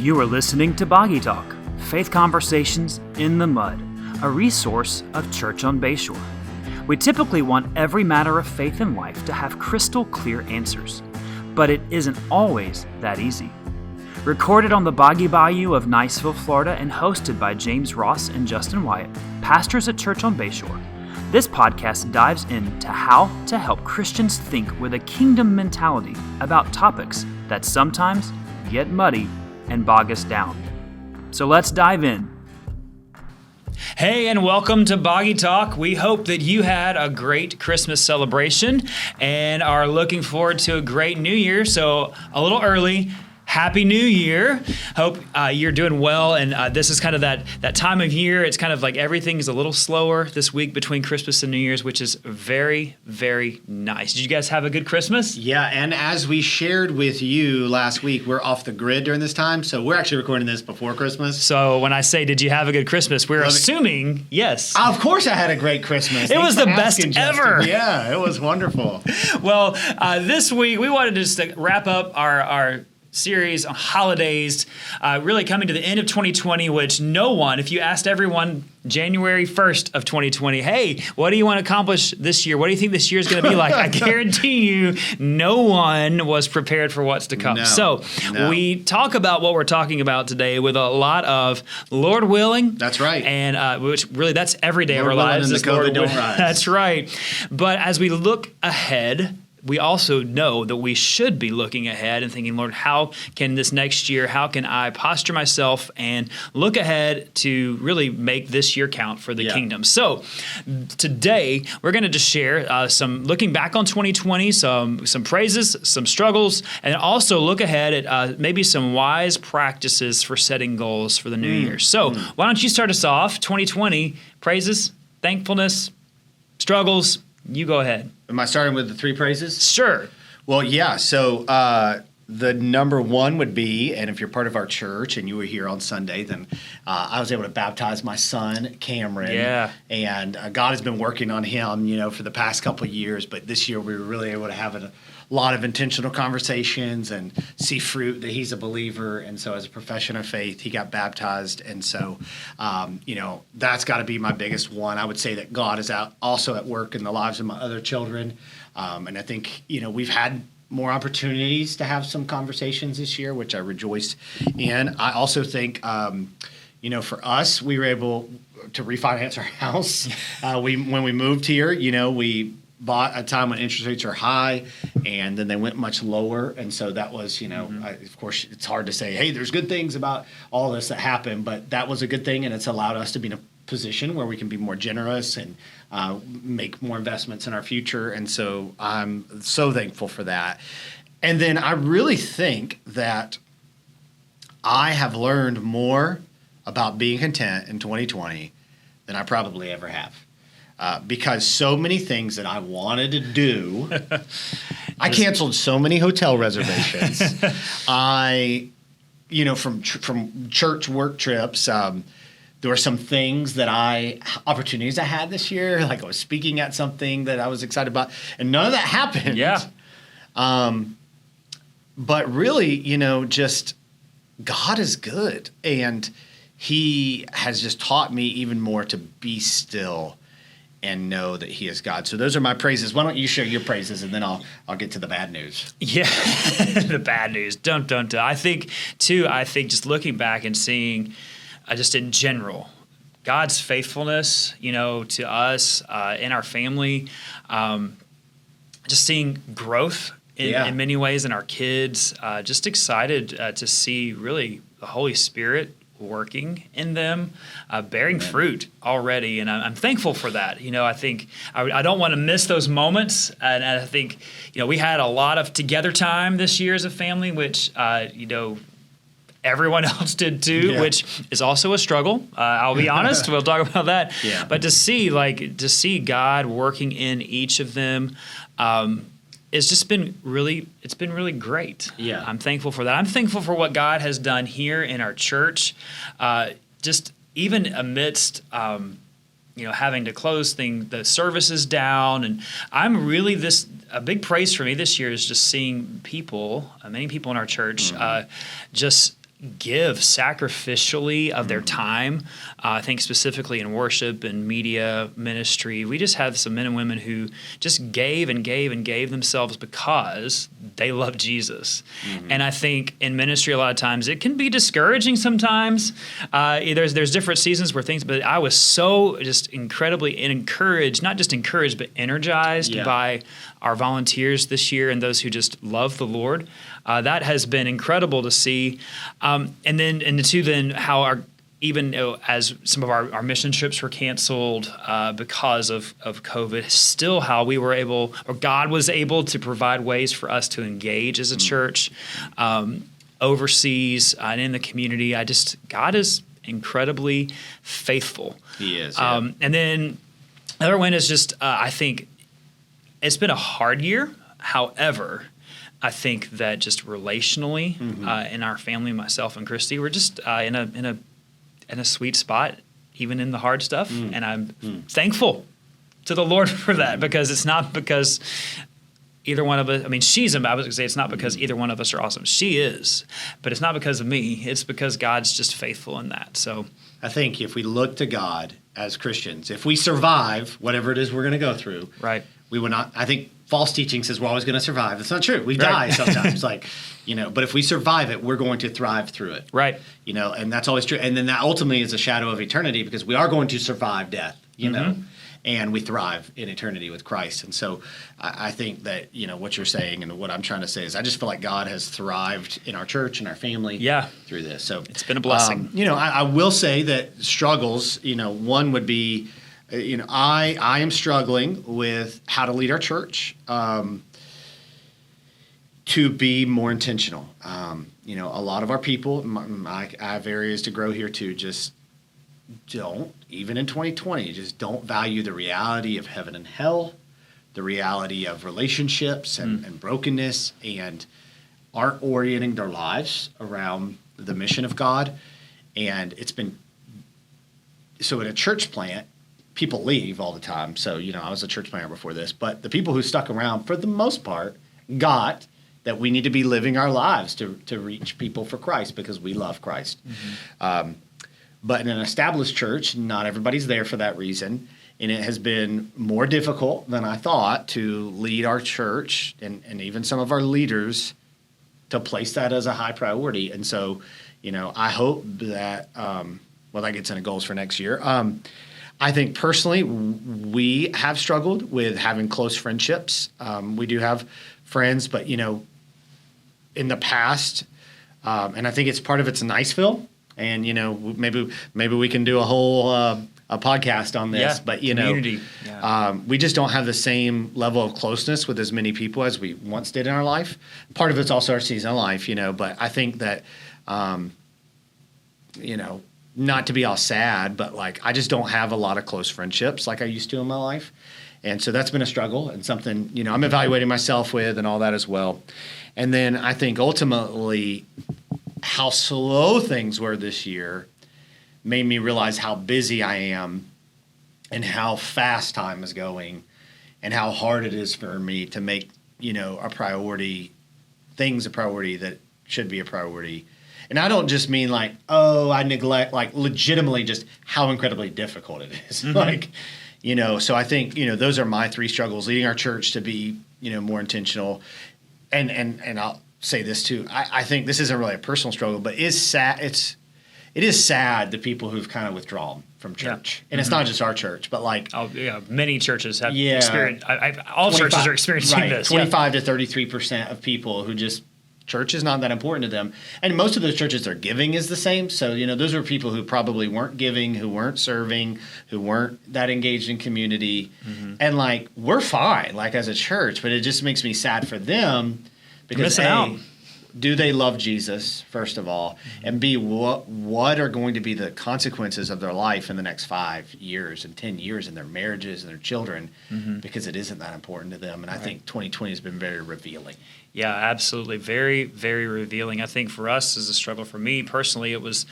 You are listening to Boggy Talk, Faith Conversations in the Mud, a resource of Church on Bayshore. We typically want every matter of faith in life to have crystal clear answers, but it isn't always that easy. Recorded on the Boggy Bayou of Niceville, Florida, and hosted by James Ross and Justin Wyatt, pastors at Church on Bayshore, this podcast dives into how to help Christians think with a kingdom mentality about topics that sometimes get muddy and bog us down. So let's dive in. Hey, and welcome to Boggy Talk. We hope that you had a great Christmas celebration and are looking forward to a great New Year. So a little early, Happy New Year. Hope you're doing well. And this is kind of that time of year. It's kind of like everything's a little slower this week between Christmas and New Year's, which is very, very nice. Did you guys have a good Christmas? Yeah, and as we shared with you last week, we're off the grid during this time. So we're actually recording this before Christmas. So when I say, did you have a good Christmas? We're assuming yes. Of course I had a great Christmas. It was the best ever. Yeah, it was wonderful. Well, this week we wanted to just wrap up our series on Holidazed, really coming to the end of 2020, which no one, if you asked everyone January 1st of 2020, hey, what do you want to accomplish this year? What do you think this year is going to be like? I guarantee you no one was prepared for what's to come. We talk about what we're talking about today with a lot of Lord willing. That's right. And which really, that's every day Lord of our lives. And the COVID don't rise. That's right. But as we look ahead, we also know that we should be looking ahead and thinking, Lord, how can this next year, how can I posture myself and look ahead to really make this year count for the kingdom? So today, we're going to just share some looking back on 2020, some praises, some struggles, and also look ahead at maybe some wise practices for setting goals for the new year. So why don't you start us off? 2020, praises, thankfulness, struggles. You go ahead. Am I starting with the three praises? Sure. Well, yeah. So the number one would be, and if you're part of our church and you were here on Sunday, then I was able to baptize my son, Cameron. Yeah. And God has been working on him, for the past couple of years. But this year we were really able to have a lot of intentional conversations and see fruit that he's a believer. And so as a profession of faith, he got baptized. And so, that's got to be my biggest one. I would say that God is also at work in the lives of my other children. And I think, we've had more opportunities to have some conversations this year, which I rejoice in. I also think, for us, we were able to refinance our house. When we moved here, we bought a time when interest rates are high, and then they went much lower. And so that was, of course, it's hard to say, hey, there's good things about all this that happened, but that was a good thing, and it's allowed us to be in a position where we can be more generous and make more investments in our future. And so I'm so thankful for that. And then I really think that I have learned more about being content in 2020 than I probably ever have. Because so many things that I wanted to do, I canceled so many hotel reservations. From church work trips, there were some things opportunities I had this year, like I was speaking at something that I was excited about, and none of that happened. Yeah. But really, just God is good, and He has just taught me even more to be still and know that He is God. So those are my praises. Why don't you share your praises, and then I'll get to the bad news. Yeah, the bad news. Dun, dun, dun. I think just looking back and seeing just in general, God's faithfulness, to us in our family, just seeing growth in many ways in our kids, just excited to see really the Holy Spirit working in them, bearing fruit already, and I'm thankful for that. I think I don't want to miss those moments, and I think we had a lot of together time this year as a family, which everyone else did too, which is also a struggle. I'll be honest. We'll talk about that. Yeah. But to see God working in each of them. It's just been really great. Yeah. I'm thankful for that. I'm thankful for what God has done here in our church, just even amidst, having to close the services down. And I'm really a big praise for me this year is just seeing many people in our church, just give sacrificially of their time. I think specifically in worship and media ministry, we just have some men and women who just gave and gave and gave themselves because they love Jesus. And I think in ministry, a lot of times it can be discouraging sometimes. There's different seasons where things, but I was so just incredibly encouraged, not just encouraged, but energized by our volunteers this year and those who just love the Lord. That has been incredible to see. And then how even as some of our mission trips were canceled because of COVID, still how we were able, or God was able to provide ways for us to engage as a church overseas and in the community. God is incredibly faithful. He is. And then the other one is just, I think it's been a hard year. However, I think that just relationally in our family, myself and Christy, we're just in a sweet spot, even in the hard stuff. And I'm thankful to the Lord for that, because it's not because either one of us, I mean, I was going to say it's not because either one of us are awesome. She is, but it's not because of me. It's because God's just faithful in that. So I think if we look to God as Christians, if we survive whatever it is we're going to go through, right, we will not. I think false teaching says we're always going to survive. That's not true. We die sometimes, but if we survive it, we're going to thrive through it. Right. And that's always true. And then that ultimately is a shadow of eternity, because we are going to survive death, and we thrive in eternity with Christ. And so I think that, what you're saying and what I'm trying to say is I just feel like God has thrived in our church and our family through this. So it's been a blessing. I will say that struggles, one would be, I am struggling with how to lead our church, to be more intentional. A lot of our people, I have areas to grow here too, just don't, even in 2020, just don't value the reality of heaven and hell, the reality of relationships and brokenness, and aren't orienting their lives around the mission of God. And it's been, so at a church plant, people leave all the time. So, I was a church planter before this, but the people who stuck around for the most part got that we need to be living our lives to reach people for Christ, because we love Christ. But in an established church, not everybody's there for that reason. And it has been more difficult than I thought to lead our church and even some of our leaders to place that as a high priority. And so, I hope that, that gets into goals for next year. I think personally, we have struggled with having close friendships. We do have friends, but, in the past, and I think it's part of it's Niceville. And, maybe we can do a whole a podcast on this. But, community. We just don't have the same level of closeness with as many people as we once did in our life. Part of it's also our season of life, but I think that, not to be all sad, but I just don't have a lot of close friendships like I used to in my life. And so that's been a struggle and something, I'm evaluating myself with and all that as well. And then I think ultimately how slow things were this year made me realize how busy I am and how fast time is going and how hard it is for me to make, a priority, things a priority that should be a priority. And I don't just mean I neglect, legitimately just how incredibly difficult it is. So I think, those are my three struggles: leading our church to be, more intentional. And I'll say this too. I think this isn't really a personal struggle, but it is sad the people who've kind of withdrawn from church. And it's not just our church, but many churches have experienced. All churches are experiencing this. 25 to 33% of people who just, church is not that important to them. And most of those churches are giving is the same. So, those are people who probably weren't giving, who weren't serving, who weren't that engaged in community. And we're fine, as a church, but it just makes me sad for them because do they love Jesus, first of all, and B, what are going to be the consequences of their life in the next 5 years and 10 years in their marriages and their children, because it isn't that important to them. And I think 2020 has been very revealing. Yeah, absolutely. Very, very revealing. I think for us as a struggle, for me personally, it was,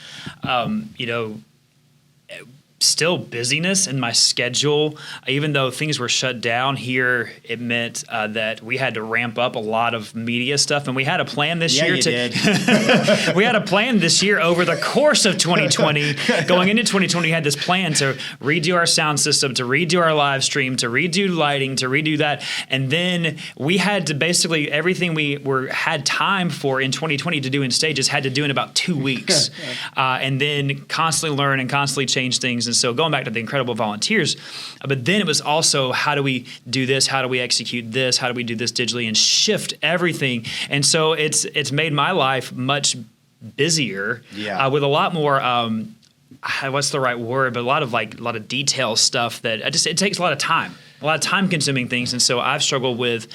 still busyness in my schedule. Even though things were shut down here, it meant that we had to ramp up a lot of media stuff, and we had a plan this year. We had a plan this year over the course of 2020. Going into 2020, we had this plan to redo our sound system, to redo our live stream, to redo lighting, to redo that, and then we had to basically everything we had time for in 2020 to do in stages had to do in about 2 weeks, and then constantly learn and constantly change things. And so going back to the incredible volunteers, but then it was also, how do we do this? How do we execute this? How do we do this digitally and shift everything? And so it's made my life much busier, with a lot more, what's the right word? But a lot of detail stuff that it takes a lot of time consuming things. And so I've struggled with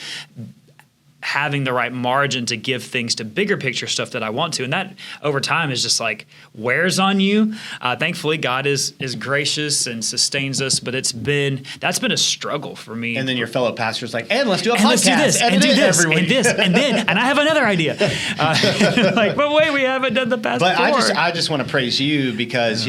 having the right margin to give things to bigger picture stuff that I want to. And that over time is just like wears on you. Thankfully, God is gracious and sustains us, but that's been a struggle for me. And then your fellow pastor's like, and let's do a podcast. Let's do this, and do this, and this, and then, and I have another idea. But wait, we haven't done the past But four. I just want to praise you because,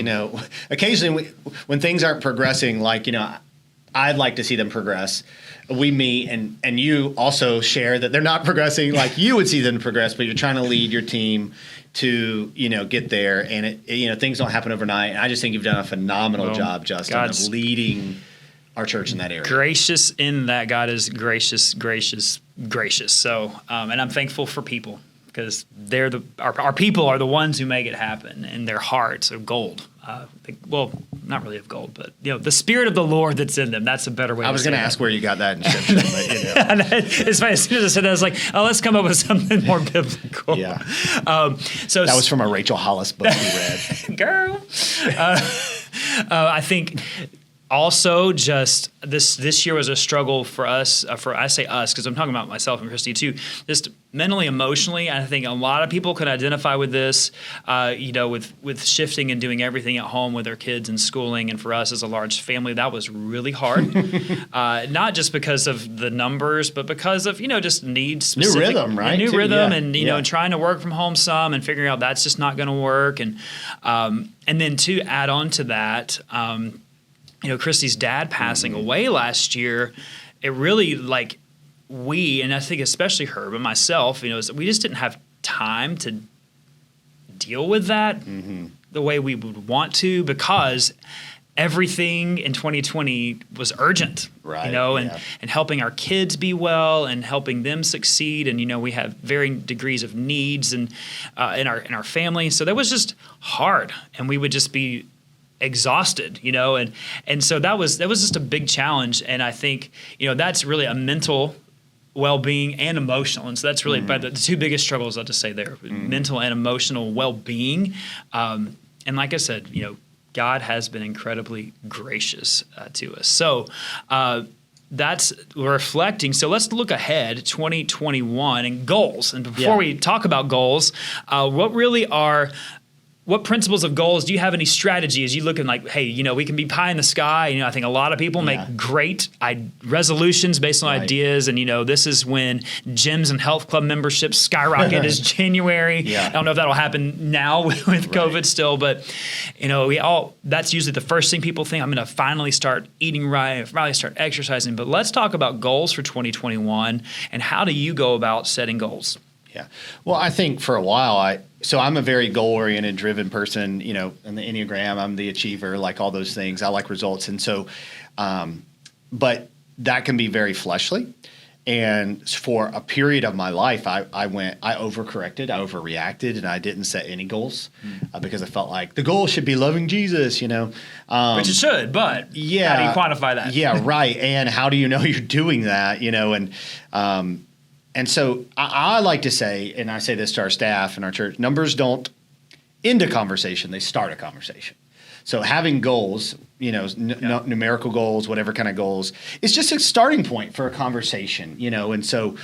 occasionally when things aren't progressing, I'd like to see them progress. We meet and you also share that they're not progressing like you would see them progress, but you're trying to lead your team to, get there. And things don't happen overnight. And I just think you've done a phenomenal job, Justin, of leading our church in that area. Gracious in that God is gracious. So, and I'm thankful for people, because they're our people are the ones who make it happen, and their hearts are gold. Not really of gold, but the Spirit of the Lord that's in them. That's a better way. I was going to ask where you got that in Scripture, but It's funny. As soon as I said that, I was like, "Oh, let's come up with something more biblical." Yeah. So that was from a Rachel Hollis book we read. Girl, I think. Also, just this year was a struggle for us. I say us because I'm talking about myself and Christy too. Just mentally, emotionally, I think a lot of people could identify with this. With shifting and doing everything at home with their kids and schooling, and for us as a large family, that was really hard. Not just because of the numbers, but because of just needs. New rhythm, right? New rhythm, and trying to work from home some, and figuring out that's just not going to work, and then to add on to that. Christy's dad passing away last year, it really and I think especially her, but myself, we just didn't have time to deal with that the way we would want to, because everything in 2020 was urgent, right? And helping our kids be well and helping them succeed. And, we have varying degrees of needs and in our family. So that was just hard, and we would just be exhausted, and so that was just a big challenge. And I think, that's really a mental well-being and emotional. And so that's really the two biggest struggles, I'll just say there, mental and emotional well-being. And like I said, God has been incredibly gracious to us. So that's reflecting. So let's look ahead, 2021, and goals. And before we talk about goals, what principles of goals do you have? Any strategies? You looking like, hey, we can be pie in the sky. I think a lot of people make great resolutions based on ideas. And, this is when gyms and health club memberships skyrocket is January. I don't know if that'll happen now with COVID still, but, that's usually the first thing people think. I'm going to finally start eating right, finally start exercising. But let's talk about goals for 2021, and how do you go about setting goals? Yeah. Well, I think for a while, I'm a very goal-oriented, driven person, in the Enneagram, I'm the achiever, like all those things. I like results. And so, but that can be very fleshly. And for a period of my life, I overcorrected, I overreacted, and I didn't set any goals because I felt like the goal should be loving Jesus, Which it should, but how do you quantify that? Yeah, right. And how do you know you're doing that, And so I like to say, and I say this to our staff and our church, numbers don't end a conversation, they start a conversation. So having goals, numerical goals, whatever kind of goals, it's just a starting point for a conversation, And so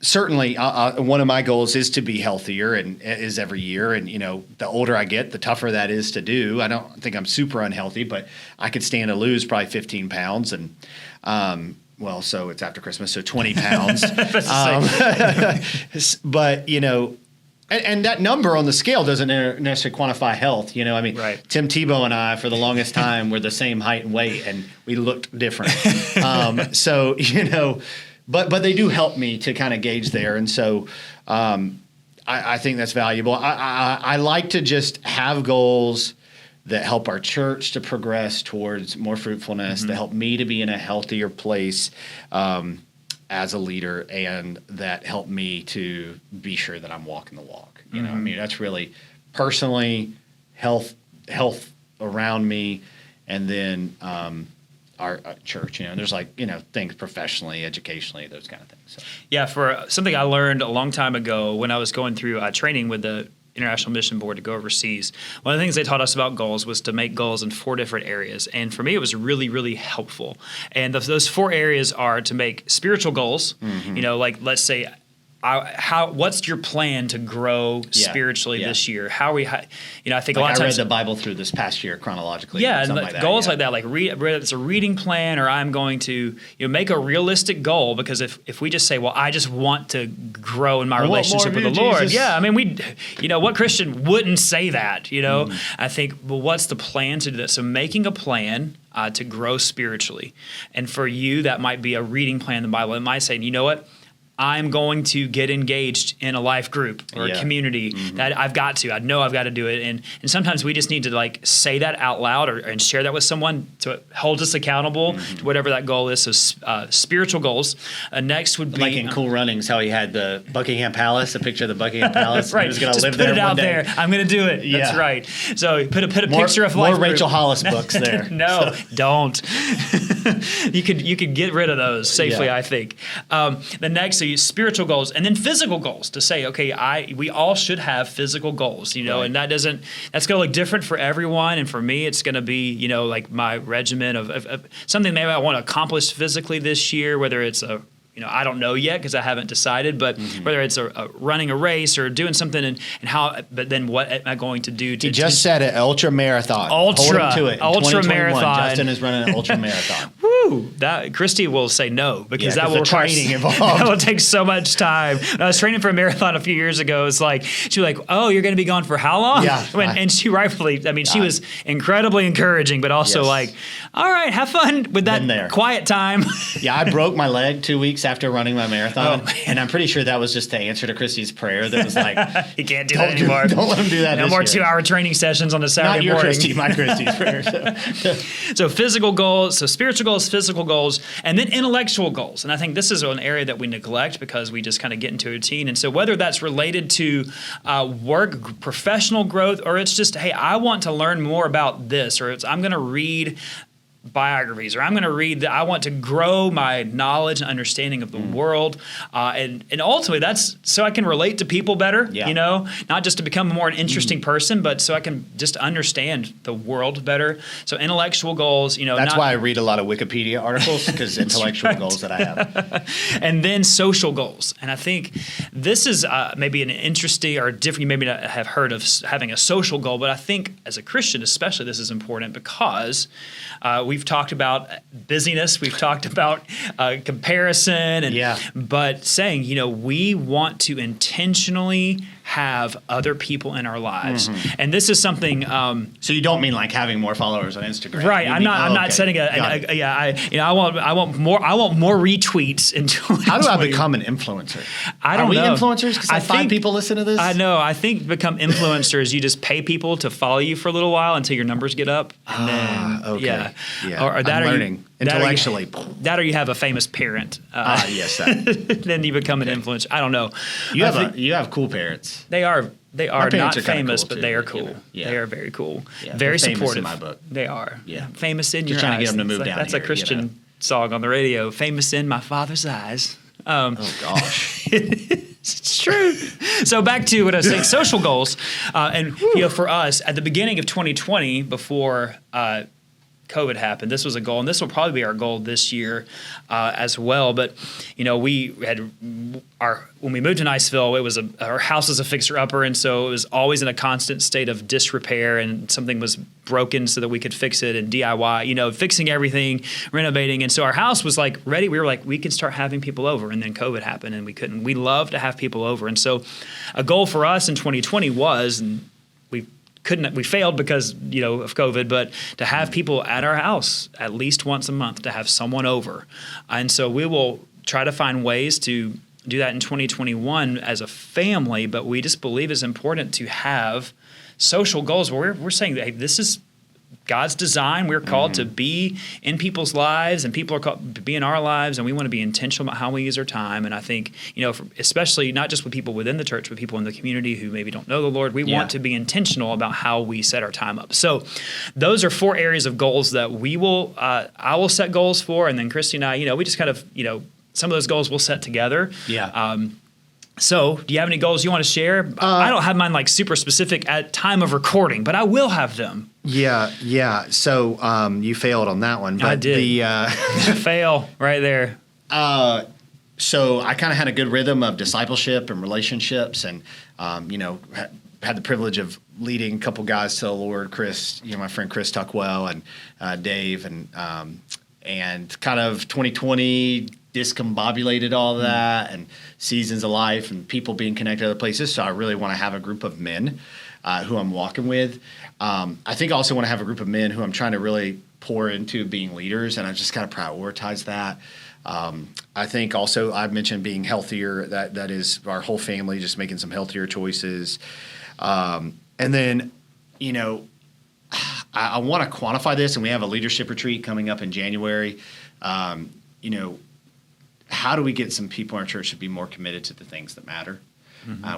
certainly one of my goals is to be healthier, and is every year. And, the older I get, the tougher that is to do. I don't think I'm super unhealthy, but I could stand to lose probably 15 pounds. And, so it's after Christmas, so 20 pounds. But, And that number on the scale doesn't necessarily quantify health. I mean, Right. Tim Tebow and I, for the longest time, were the same height and weight, and we looked different. So, but they do help me to kind of gauge there. And so I think that's valuable. I like to just have goals that help our church to progress towards more fruitfulness, that help me to be in a healthier place as a leader, and that help me to be sure that I'm walking the walk. I mean, that's really personally health around me, and then our church. There's things professionally, educationally, those kind of things. So. Yeah, for something I learned a long time ago when I was going through training with the International Mission Board to go overseas. One of the things they taught us about goals was to make goals in 4 different areas. And for me, it was really, really helpful. And those 4 areas are to make spiritual goals. Let's say, what's your plan to grow spiritually this year? How are we, I think a lot of times I read the Bible through this past year chronologically. Yeah, and like that, goals like that, like it's a reading plan, or I'm going to make a realistic goal, because if we just say, well, I just want to grow in my relationship with the Lord. Jesus. Yeah, I mean, what Christian wouldn't say that, I think, well, what's the plan to do that? So making a plan to grow spiritually. And for you, that might be a reading plan in the Bible. It might say, you know what? I'm going to get engaged in a life group or a community that I've got to. I know I've got to do it. And sometimes we just need to say that out loud and share that with someone to hold us accountable to whatever that goal is. So spiritual goals. Next would be like in Cool Runnings, how he had the Buckingham Palace, a picture of the Buckingham Palace. Right. He was going to live put there it out one day. there. I'm going to do it. Yeah. That's right. So put a picture of life more group. Rachel Hollis books there. No, don't. You could get rid of those safely, I think. The next, so spiritual goals, and then physical goals, to say, okay, we all should have physical goals, and that's going to look different for everyone. And for me, it's going to be, like my regimen of something maybe I want to accomplish physically this year, whether it's I don't know yet because I haven't decided, but whether it's a running a race or doing something and how, but then what am I going to do? He just said an ultra marathon. Hold him to it. Ultra marathon. Justin is running an ultra marathon. Woo! That Christy will say no, because that will require training involved. That will take so much time. When I was training for a marathon a few years ago, it's like she was like, "Oh, you're going to be gone for how long?" Yeah, and she rightfully, she was incredibly encouraging, but also like, "All right, have fun with that quiet time." Yeah, I broke my leg 2 weeks after running my marathon, and I'm pretty sure that was just the answer to Christy's prayer. That was like, "You can't do that anymore. Don't let him do that. No more 2-hour training sessions on a Saturday morning." Christy, my Christy's prayer. So physical goals, so spiritual goals, physical goals, and then intellectual goals. And I think this is an area that we neglect because we just kind of get into a routine. And so whether that's related to work, professional growth, or it's just, hey, I want to learn more about this, or I'm going to read biographies, or I'm going to read I want to grow my knowledge and understanding of the world, and ultimately that's so I can relate to people better, not just to become a more interesting person, but so I can just understand the world better. So intellectual goals, that's why I read a lot of Wikipedia articles, because intellectual goals that I have. And then social goals. And I think this is maybe an interesting or different, you maybe not have heard of having a social goal, but I think as a Christian especially this is important because we've talked about busyness, we've talked about comparison, but saying, we want to intentionally have other people in our lives, and this is something. So you don't mean like having more followers on Instagram, right? I'm not setting I want more retweets into. How do I become an influencer? I don't know. Are we influencers? Because I 5 people listen to this. I know. I think become influencers. You just pay people to follow you for a little while until your numbers get up, and then or that I'm learning intellectually. That or you have a famous parent. Yes. That. Then you become an influencer. I don't know. You have cool parents. They are not famous, cool but too, they are cool. They are very cool. Yeah, very famous supportive. in my book. They are. Yeah. Famous in Just your trying eyes. to get them to move down That's here, a Christian song on the radio. Famous in my father's eyes. Oh gosh. It's true. So back to what I was saying, social goals, and for us at the beginning of 2020, before COVID happened, this was a goal, and this will probably be our goal this year as well. But we had when we moved to Niceville, it was our house was a fixer-upper, and so it was always in a constant state of disrepair, and something was broken so that we could fix it, and DIY, fixing everything, renovating. And so our house was like ready. We were like, we can start having people over, and then COVID happened, and we couldn't. We love to have people over, and so a goal for us in 2020 was, and we failed because of COVID, but to have people at our house at least once a month, to have someone over. And so we will try to find ways to do that in 2021 as a family, but we just believe it's important to have social goals where we're saying that, hey, this is God's design. We're called to be in people's lives, and people are called to be in our lives, and we want to be intentional about how we use our time. And I think, especially not just with people within the church, but people in the community who maybe don't know the Lord, we want to be intentional about how we set our time up. So those are 4 areas of goals that I will set goals for, and then Christy and I, we just kind of, some of those goals we'll set together. Yeah. So do you have any goals you want to share? I don't have mine like super specific at time of recording, but I will have them. Yeah. So you failed on that one. But I did. Fail right there. So I kind of had a good rhythm of discipleship and relationships, and had the privilege of leading a couple guys to the Lord. Chris, my friend Chris Tuckwell, and Dave, and kind of 2020 discombobulated all of that, and seasons of life and people being connected to other places. So I really want to have a group of men who I'm walking with. I think I also want to have a group of men who I'm trying to really pour into being leaders, and I just kind of prioritize that. I think also I've mentioned being healthier. That is our whole family, just making some healthier choices. And then, I want to quantify this, and we have a leadership retreat coming up in January. How do we get some people in our church to be more committed to the things that matter?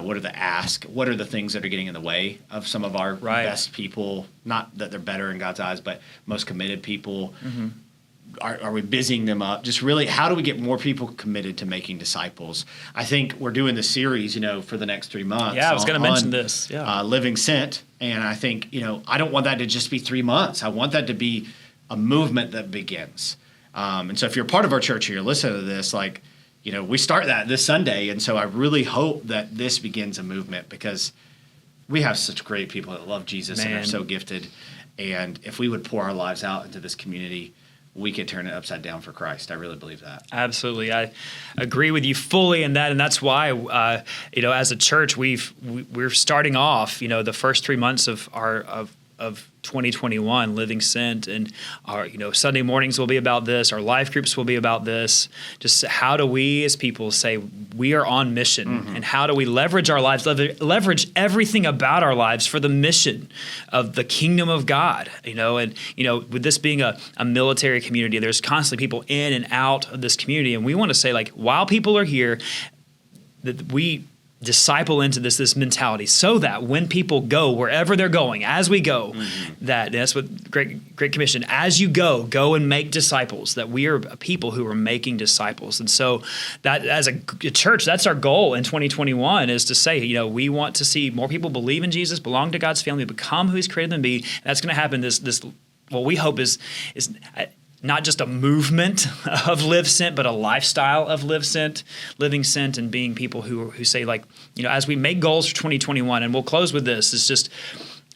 What are the asks? What are the things that are getting in the way of some of our best people? Not that they're better in God's eyes, but most committed people. Are we busying them up? Just really, how do we get more people committed to making disciples? I think we're doing this series, for the next 3 months. Yeah, I was going to mention this. Yeah, Living Sent, and I think I don't want that to just be 3 months. I want that to be a movement that begins. And so if you're part of our church or you're listening to this, we start that this Sunday. And so I really hope that this begins a movement, because we have such great people that love Jesus and are so gifted. And if we would pour our lives out into this community, we could turn it upside down for Christ. I really believe that. Absolutely. I agree with you fully in that. And that's why, as a church, we're starting off, the first 3 months of 2021, Living Sent, and our Sunday mornings will be about this. Our life groups will be about this. Just how do we as people say we are on mission, and how do we leverage our lives, leverage everything about our lives for the mission of the kingdom of God. With this being a military community, there's constantly people in and out of this community, and we want to say while people are here, that we disciple into this mentality, so that when people go wherever they're going, as we go, that's what Great Commission, as you go and make disciples, that we are a people who are making disciples. And so that as a church, that's our goal in 2021, is to say, we want to see more people believe in Jesus, belong to God's family, become who He's created them to be. That's going to happen. This what we hope is not just a movement of Live Sent, but a lifestyle of Living Sent, and being people who say, as we make goals for 2021, and we'll close with this, it's just,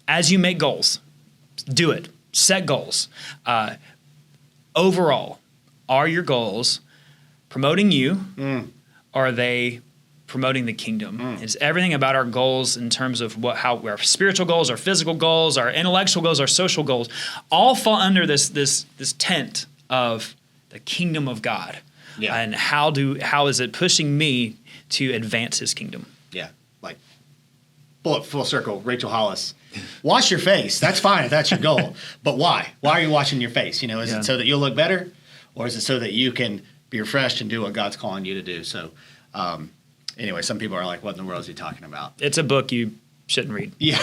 as you make goals, do it. Set goals. Overall, are your goals promoting you, or are they promoting the kingdom? It's everything about our goals in terms of how our spiritual goals, our physical goals, our intellectual goals, our social goals, all fall under this tent of the kingdom of God. Yeah. And how is it pushing me to advance His kingdom? Yeah, full circle. Rachel Hollis, wash your face. That's fine if that's your goal, but why? Why are you washing your face? Is it so that you'll look better, or is it so that you can be refreshed and do what God's calling you to do? So. Anyway, some people are like, what in the world is he talking about? It's a book you shouldn't read. Yeah,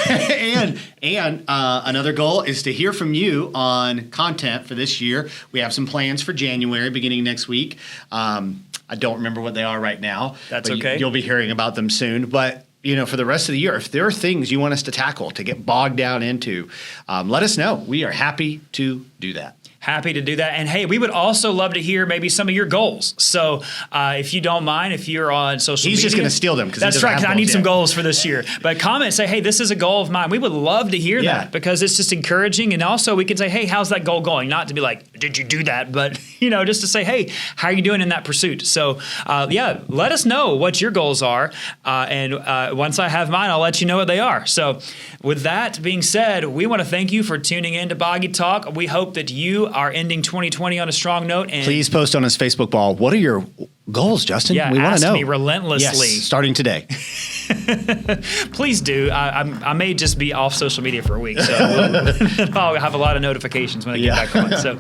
and another goal is to hear from you on content for this year. We have some plans for January, beginning next week. I don't remember what they are right now. That's okay. You'll be hearing about them soon. But, for the rest of the year, if there are things you want us to tackle, to get bogged down into, let us know. We are happy to do that. Happy to do that. And hey, we would also love to hear maybe some of your goals. So if you don't mind, if you're on social media. He's just going to steal them. That's right, because I need some goals for this year. But comment, say, hey, this is a goal of mine. We would love to hear that because it's just encouraging. And also we can say, hey, how's that goal going? Not to be like, did you do that? But, just to say, hey, how are you doing in that pursuit? So, let us know what your goals are. And once I have mine, I'll let you know what they are. So with that being said, we want to thank you for tuning in to Boggy Talk. We hope that you are ending 2020 on a strong note. And please post on his Facebook wall. What are your goals, Justin? Yeah, we want to know. Ask me relentlessly. Yes, starting today. Please do. I may just be off social media for a week, so I'll have a lot of notifications when I get back on. So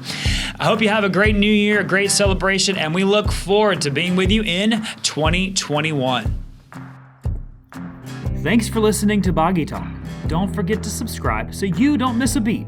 I hope you have a great new year, a great celebration, and we look forward to being with you in 2021. Thanks for listening to Boggy Talk. Don't forget to subscribe so you don't miss a beat.